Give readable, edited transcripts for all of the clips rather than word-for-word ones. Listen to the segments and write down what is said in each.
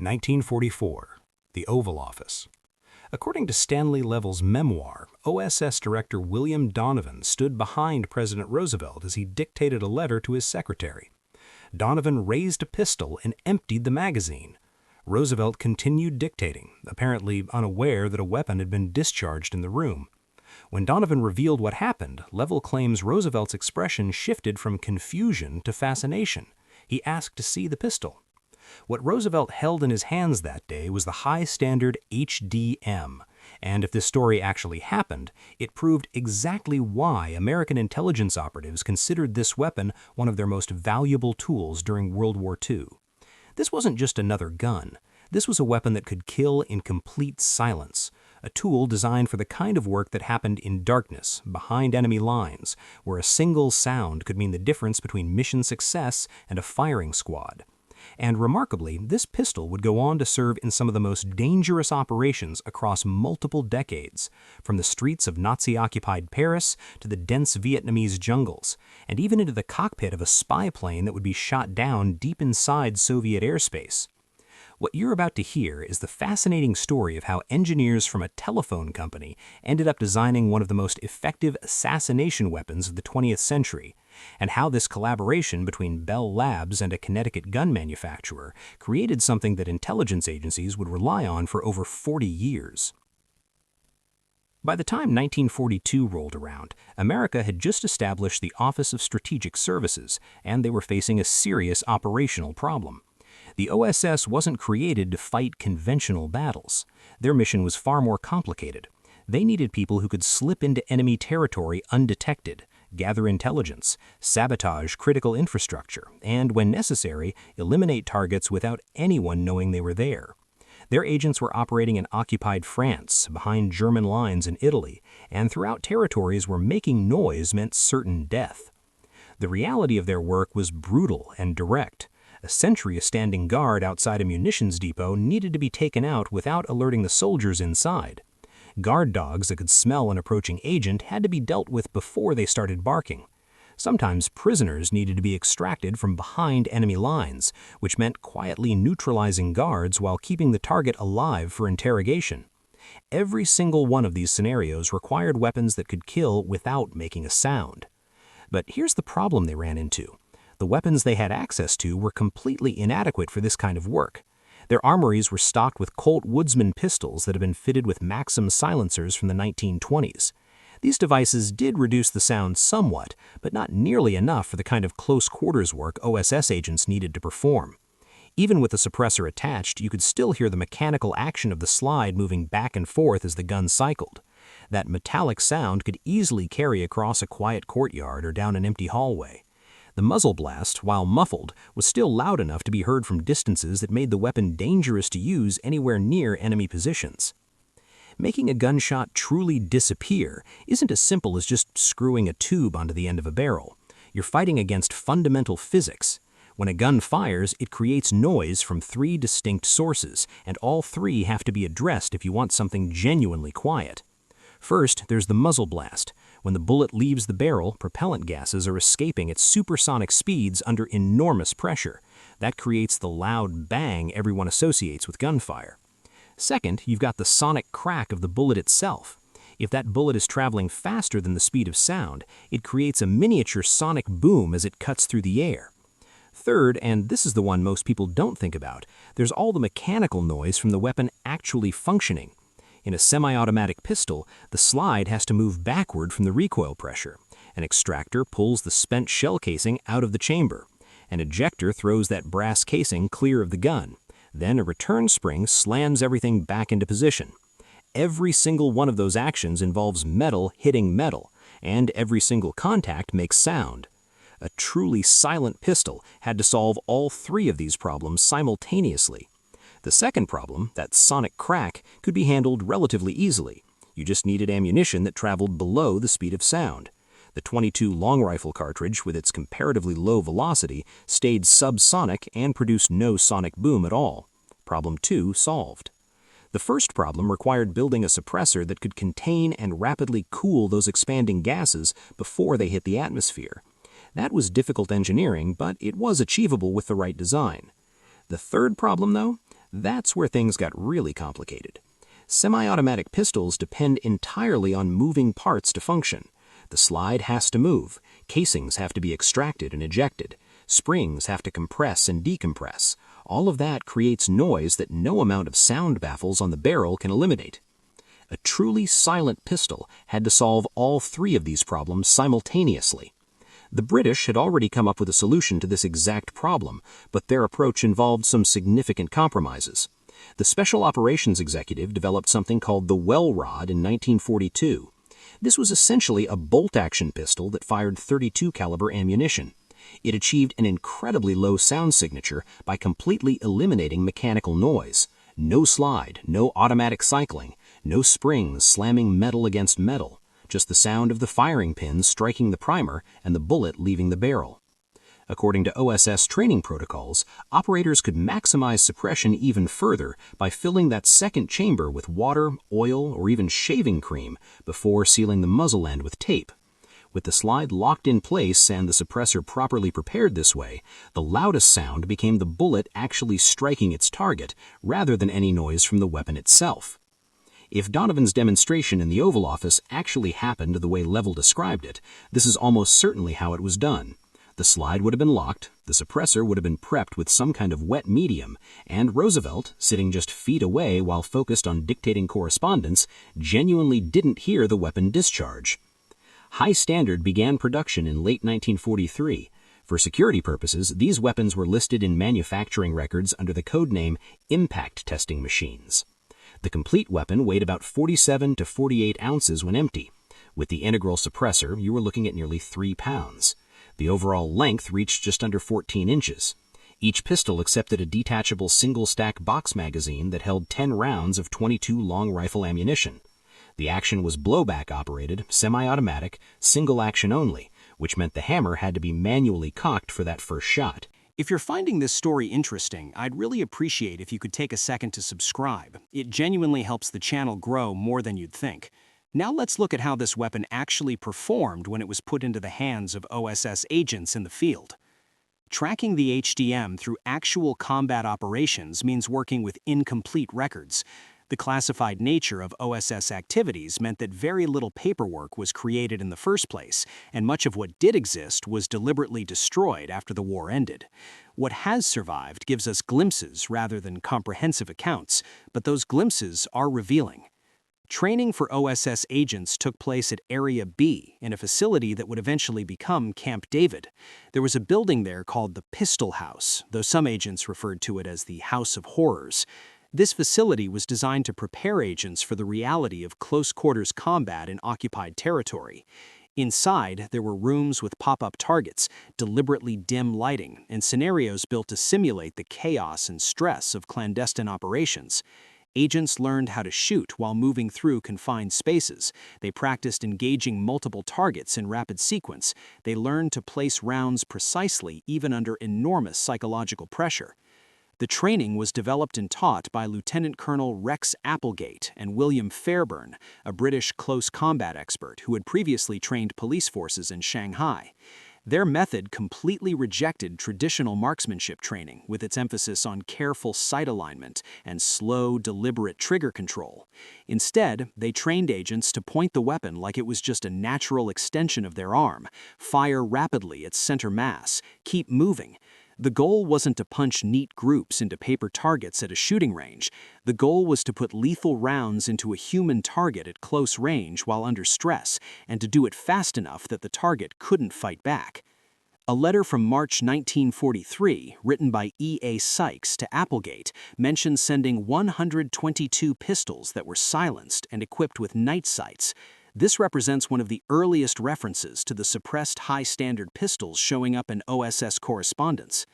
1944. The Oval Office. According to Stanley Level's memoir, OSS Director William Donovan stood behind President Roosevelt as he dictated a letter to his secretary. Donovan raised a pistol and emptied the magazine. Roosevelt continued dictating, apparently unaware that a weapon had been discharged in the room. When Donovan revealed what happened, Level claims Roosevelt's expression shifted from confusion to fascination. He asked to see the pistol. What Roosevelt held in his hands that day was the High Standard HDM, and if this story actually happened, it proved exactly why American intelligence operatives considered this weapon one of their most valuable tools during World War II. This wasn't just another gun. This was a weapon that could kill in complete silence, a tool designed for the kind of work that happened in darkness, behind enemy lines, where a single sound could mean the difference between mission success and a firing squad. And remarkably, this pistol would go on to serve in some of the most dangerous operations across multiple decades, from the streets of Nazi-occupied Paris to the dense Vietnamese jungles, and even into the cockpit of a spy plane that would be shot down deep inside Soviet airspace. What you're about to hear is the fascinating story of how engineers from a telephone company ended up designing one of the most effective assassination weapons of the 20th century, and how this collaboration between Bell Labs and a Connecticut gun manufacturer created something that intelligence agencies would rely on for over 40 years. By the time 1942 rolled around, America had just established the Office of Strategic Services, and they were facing a serious operational problem. The OSS wasn't created to fight conventional battles. Their mission was far more complicated. They needed people who could slip into enemy territory undetected, gather intelligence, sabotage critical infrastructure, and, when necessary, eliminate targets without anyone knowing they were there. Their agents were operating in occupied France, behind German lines in Italy, and throughout territories where making noise meant certain death. The reality of their work was brutal and direct. A sentry standing guard outside a munitions depot needed to be taken out without alerting the soldiers inside. Guard dogs that could smell an approaching agent had to be dealt with before they started barking. Sometimes prisoners needed to be extracted from behind enemy lines, which meant quietly neutralizing guards while keeping the target alive for interrogation. Every single one of these scenarios required weapons that could kill without making a sound. But here's the problem they ran into. The weapons they had access to were completely inadequate for this kind of work. Their armories were stocked with Colt Woodsman pistols that had been fitted with Maxim silencers from the 1920s. These devices did reduce the sound somewhat, but not nearly enough for the kind of close-quarters work OSS agents needed to perform. Even with the suppressor attached, you could still hear the mechanical action of the slide moving back and forth as the gun cycled. That metallic sound could easily carry across a quiet courtyard or down an empty hallway. The muzzle blast, while muffled, was still loud enough to be heard from distances that made the weapon dangerous to use anywhere near enemy positions. Making a gunshot truly disappear isn't as simple as just screwing a tube onto the end of a barrel. You're fighting against fundamental physics. When a gun fires, it creates noise from 3 distinct sources, and all 3 have to be addressed if you want something genuinely quiet. First, there's the muzzle blast. When the bullet leaves the barrel, propellant gases are escaping at supersonic speeds under enormous pressure. That creates the loud bang everyone associates with gunfire. Second, you've got the sonic crack of the bullet itself. If that bullet is traveling faster than the speed of sound, it creates a miniature sonic boom as it cuts through the air. Third, and this is the one most people don't think about, there's all the mechanical noise from the weapon actually functioning. In a semi-automatic pistol, the slide has to move backward from the recoil pressure. An extractor pulls the spent shell casing out of the chamber. An ejector throws that brass casing clear of the gun. Then a return spring slams everything back into position. Every single one of those actions involves metal hitting metal, and every single contact makes sound. A truly silent pistol had to solve all 3 of these problems simultaneously. The second problem, that sonic crack, could be handled relatively easily. You just needed ammunition that traveled below the speed of sound. The .22 long rifle cartridge, with its comparatively low velocity, stayed subsonic and produced no sonic boom at all. Problem 2 solved. The first problem required building a suppressor that could contain and rapidly cool those expanding gases before they hit the atmosphere. That was difficult engineering, but it was achievable with the right design. The third problem, though, That's where things got really complicated. Semi-automatic pistols depend entirely on moving parts to function. The slide has to move, casings have to be extracted and ejected, springs have to compress and decompress. All of that creates noise that no amount of sound baffles on the barrel can eliminate. A truly silent pistol had to solve all three of these problems simultaneously. The British had already come up with a solution to this exact problem, but their approach involved some significant compromises. The Special Operations Executive developed something called the well rod in 1942. This was essentially a bolt-action pistol that fired .32 caliber ammunition. It achieved an incredibly low sound signature by completely eliminating mechanical noise. No slide, no automatic cycling, no springs slamming metal against metal, just the sound of the firing pins striking the primer and the bullet leaving the barrel. According to OSS training protocols, operators could maximize suppression even further by filling that second chamber with water, oil, or even shaving cream before sealing the muzzle end with tape. With the slide locked in place and the suppressor properly prepared this way, the loudest sound became the bullet actually striking its target rather than any noise from the weapon itself. If Donovan's demonstration in the Oval Office actually happened the way Level described it, this is almost certainly how it was done. The slide would have been locked, the suppressor would have been prepped with some kind of wet medium, and Roosevelt, sitting just feet away while focused on dictating correspondence, genuinely didn't hear the weapon discharge. High Standard began production in late 1943. For security purposes, these weapons were listed in manufacturing records under the code name Impact Testing Machines. The complete weapon weighed about 47 to 48 ounces when empty. With the integral suppressor, you were looking at nearly 3 pounds. The overall length reached just under 14 inches. Each pistol accepted a detachable single-stack box magazine that held 10 rounds of .22 long rifle ammunition. The action was blowback-operated, semi-automatic, single-action only, which meant the hammer had to be manually cocked for that first shot. If you're finding this story interesting, I'd really appreciate if you could take a second to subscribe. It genuinely helps the channel grow more than you'd think. Now let's look at how this weapon actually performed when it was put into the hands of OSS agents in the field. Tracking the HDM through actual combat operations means working with incomplete records. The classified nature of OSS activities meant that very little paperwork was created in the first place, and much of what did exist was deliberately destroyed after the war ended. What has survived gives us glimpses rather than comprehensive accounts, but those glimpses are revealing. Training for OSS agents took place at Area B, in a facility that would eventually become Camp David. There was a building there called the Pistol House, though some agents referred to it as the House of Horrors. This facility was designed to prepare agents for the reality of close-quarters combat in occupied territory. Inside, there were rooms with pop-up targets, deliberately dim lighting, and scenarios built to simulate the chaos and stress of clandestine operations. Agents learned how to shoot while moving through confined spaces. They practiced engaging multiple targets in rapid sequence. They learned to place rounds precisely even under enormous psychological pressure. The training was developed and taught by Lieutenant Colonel Rex Applegate and William Fairburn, a British close combat expert who had previously trained police forces in Shanghai. Their method completely rejected traditional marksmanship training with its emphasis on careful sight alignment and slow, deliberate trigger control. Instead, they trained agents to point the weapon like it was just a natural extension of their arm, fire rapidly at center mass, keep moving. The goal wasn't to punch neat groups into paper targets at a shooting range. The goal was to put lethal rounds into a human target at close range while under stress, and to do it fast enough that the target couldn't fight back. A letter from March 1943, written by E.A. Sykes to Applegate, mentions sending 122 pistols that were silenced and equipped with night sights. This represents one of the earliest references to the suppressed high-standard pistols showing up in OSS correspondence.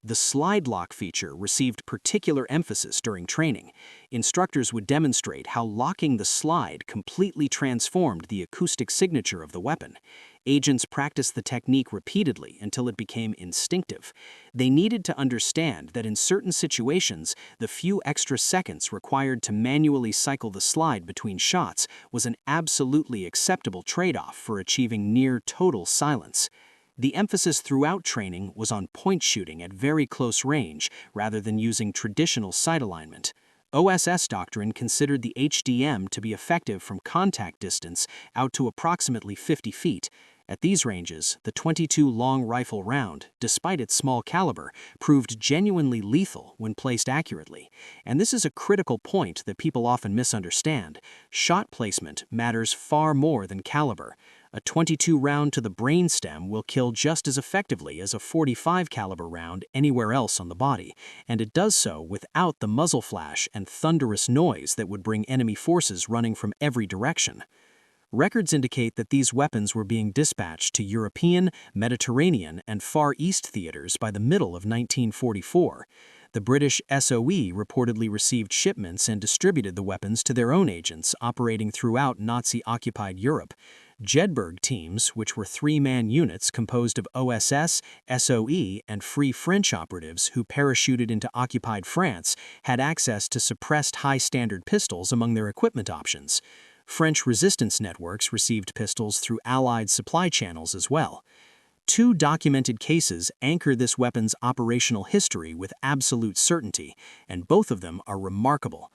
The slide lock feature received particular emphasis during training. Instructors would demonstrate how locking the slide completely transformed the acoustic signature of the weapon. Agents practiced the technique repeatedly until it became instinctive. They needed to understand that in certain situations, the few extra seconds required to manually cycle the slide between shots was an absolutely acceptable trade-off for achieving near total silence. The emphasis throughout training was on point shooting at very close range rather than using traditional sight alignment. OSS doctrine considered the HDM to be effective from contact distance out to approximately 50 feet. At these ranges, the .22 long rifle round, despite its small caliber, proved genuinely lethal when placed accurately. And this is a critical point that people often misunderstand. Shot placement matters far more than caliber. A .22 round to the brainstem will kill just as effectively as a .45 caliber round anywhere else on the body, and it does so without the muzzle flash and thunderous noise that would bring enemy forces running from every direction. Records indicate that these weapons were being dispatched to European, Mediterranean, and Far East theaters by the middle of 1944. The British SOE reportedly received shipments and distributed the weapons to their own agents operating throughout Nazi-occupied Europe. Jedburgh teams, which were three-man units composed of OSS, SOE, and Free French operatives who parachuted into occupied France, had access to suppressed high-standard pistols among their equipment options. French resistance networks received pistols through Allied supply channels as well. Two documented cases anchor this weapon's operational history with absolute certainty, and both of them are remarkable.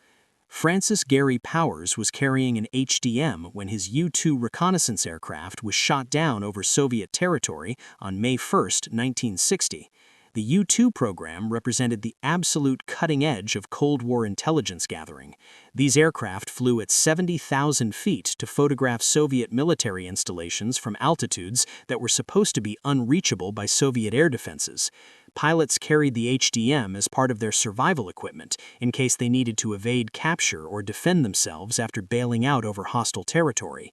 Francis Gary Powers was carrying an HDM when his U-2 reconnaissance aircraft was shot down over Soviet territory on May 1, 1960. The U-2 program represented the absolute cutting edge of Cold War intelligence gathering. These aircraft flew at 70,000 feet to photograph Soviet military installations from altitudes that were supposed to be unreachable by Soviet air defenses. Pilots carried the HDM as part of their survival equipment in case they needed to evade capture or defend themselves after bailing out over hostile territory.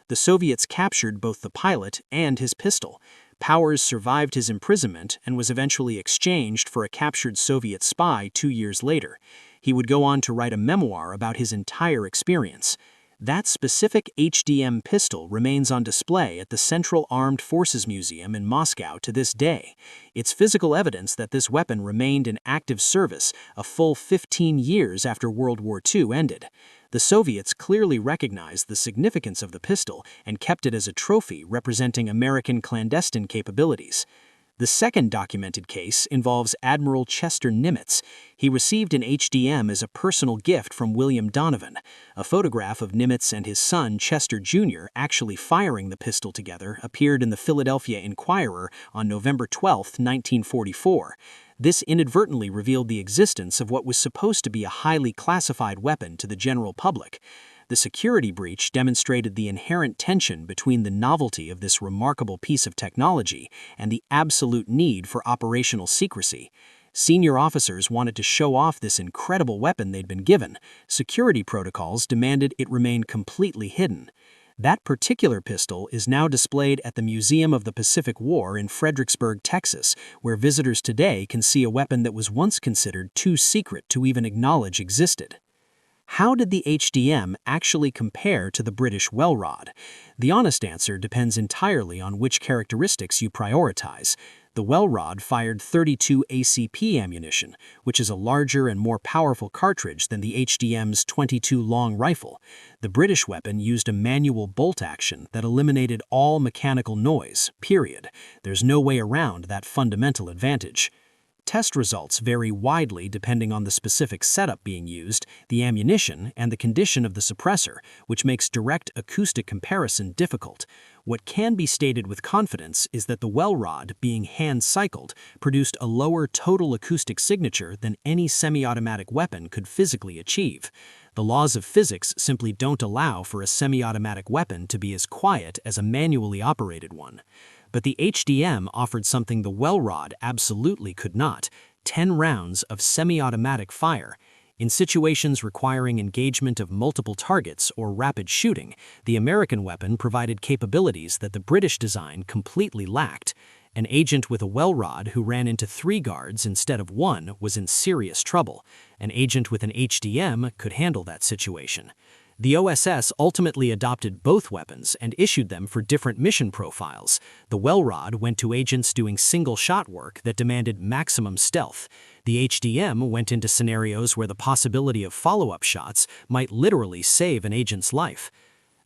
The Soviets captured both the pilot and his pistol. Powers survived his imprisonment and was eventually exchanged for a captured Soviet spy 2 years later. He would go on to write a memoir about his entire experience. That specific HDM pistol remains on display at the Central Armed Forces Museum in Moscow to this day. It's physical evidence that this weapon remained in active service a full 15 years after World War II ended. The Soviets clearly recognized the significance of the pistol and kept it as a trophy representing American clandestine capabilities. The second documented case involves Admiral Chester Nimitz. He received an HDM as a personal gift from William Donovan. A photograph of Nimitz and his son Chester Jr. actually firing the pistol together appeared in the Philadelphia Inquirer on November 12, 1944. This inadvertently revealed the existence of what was supposed to be a highly classified weapon to the general public. The security breach demonstrated the inherent tension between the novelty of this remarkable piece of technology and the absolute need for operational secrecy. Senior officers wanted to show off this incredible weapon they'd been given. Security protocols demanded it remain completely hidden. That particular pistol is now displayed at the Museum of the Pacific War in Fredericksburg, Texas, where visitors today can see a weapon that was once considered too secret to even acknowledge existed. How did the HDM actually compare to the British well rod? The honest answer depends entirely on which characteristics you prioritize. The well rod fired .32 ACP ammunition, which is a larger and more powerful cartridge than the HDM's .22 long rifle. The British weapon used a manual bolt action that eliminated all mechanical noise, period. There's no way around that fundamental advantage. Test results vary widely depending on the specific setup being used, the ammunition, and the condition of the suppressor, which makes direct acoustic comparison difficult. What can be stated with confidence is that the well rod, being hand-cycled, produced a lower total acoustic signature than any semi-automatic weapon could physically achieve. The laws of physics simply don't allow for a semi-automatic weapon to be as quiet as a manually operated one. But the HDM offered something the well rod absolutely could not: 10 rounds of semi-automatic fire. In situations requiring engagement of multiple targets or rapid shooting, the American weapon provided capabilities that the British design completely lacked. An agent with a well rod who ran into 3 guards instead of 1 was in serious trouble. An agent with an HDM could handle that situation. The OSS ultimately adopted both weapons and issued them for different mission profiles. The well rod went to agents doing single-shot work that demanded maximum stealth. The HDM went into scenarios where the possibility of follow-up shots might literally save an agent's life.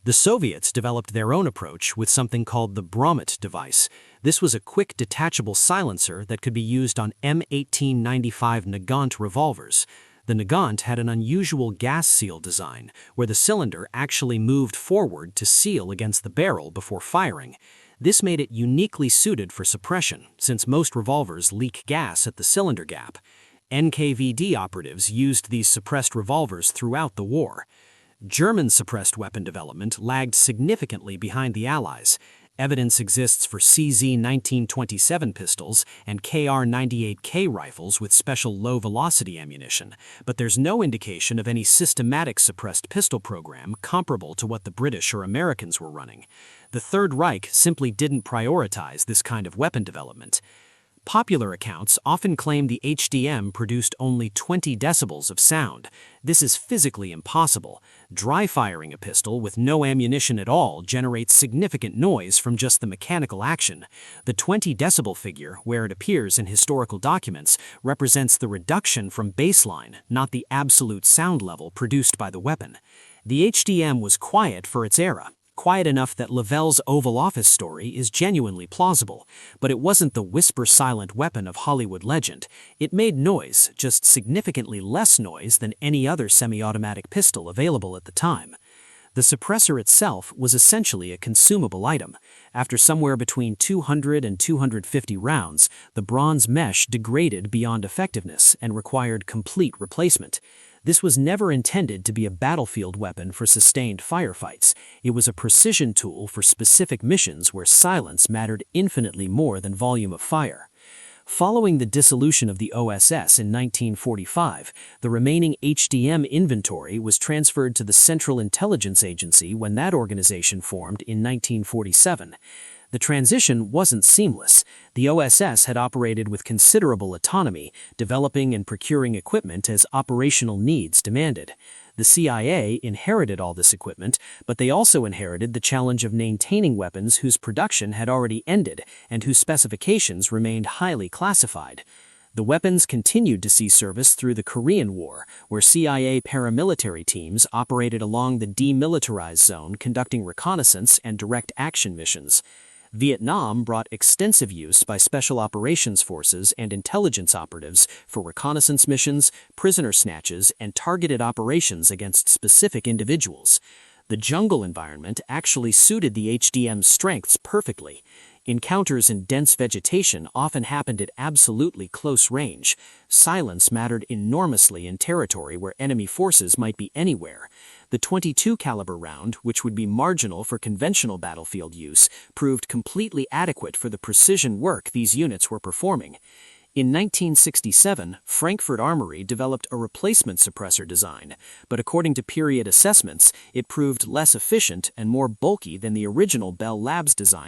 The The Soviets developed their own approach with something called the Bromit device. This was a quick detachable silencer that could be used on M1895 Nagant revolvers. The Nagant had an unusual gas seal design, where the cylinder actually moved forward to seal against the barrel before firing. This made it uniquely suited for suppression, since most revolvers leak gas at the cylinder gap. NKVD operatives used these suppressed revolvers throughout the war. German suppressed weapon development lagged significantly behind the Allies. Evidence exists for CZ-1927 pistols and KR-98K rifles with special low-velocity ammunition, but there's no indication of any systematic suppressed pistol program comparable to what the British or Americans were running. The Third Reich simply didn't prioritize this kind of weapon development. Popular accounts often claim the HDM produced only 20 decibels of sound. This is physically impossible. Dry firing a pistol with no ammunition at all generates significant noise from just the mechanical action. The 20 decibel figure, where it appears in historical documents, represents the reduction from baseline, not the absolute sound level produced by the weapon. The HDM was quiet for its era. Quiet enough that Lavelle's Oval Office story is genuinely plausible, but it wasn't the whisper-silent weapon of Hollywood legend. It made noise, just significantly less noise than any other semi-automatic pistol available at the time. The suppressor itself was essentially a consumable item. After somewhere between 200 and 250 rounds, the bronze mesh degraded beyond effectiveness and required complete replacement. This was never intended to be a battlefield weapon for sustained firefights. It was a precision tool for specific missions where silence mattered infinitely more than volume of fire. Following the dissolution of the OSS in 1945, the remaining HDM inventory was transferred to the Central Intelligence Agency when that organization formed in 1947. The transition wasn't seamless. The OSS had operated with considerable autonomy, developing and procuring equipment as operational needs demanded. The CIA inherited all this equipment, but they also inherited the challenge of maintaining weapons whose production had already ended and whose specifications remained highly classified. The weapons continued to see service through the Korean War, where CIA paramilitary teams operated along the demilitarized zone conducting reconnaissance and direct action missions. Vietnam brought extensive use by special operations forces and intelligence operatives for reconnaissance missions, prisoner snatches, and targeted operations against specific individuals. The jungle environment actually suited the HDM's strengths perfectly. Encounters in dense vegetation often happened at absolutely close range. Silence mattered enormously in territory where enemy forces might be anywhere. The .22 caliber round, which would be marginal for conventional battlefield use, proved completely adequate for the precision work these units were performing. In 1967, Frankfurt Armory developed a replacement suppressor design, but according to period assessments, it proved less efficient and more bulky than the original Bell Labs design.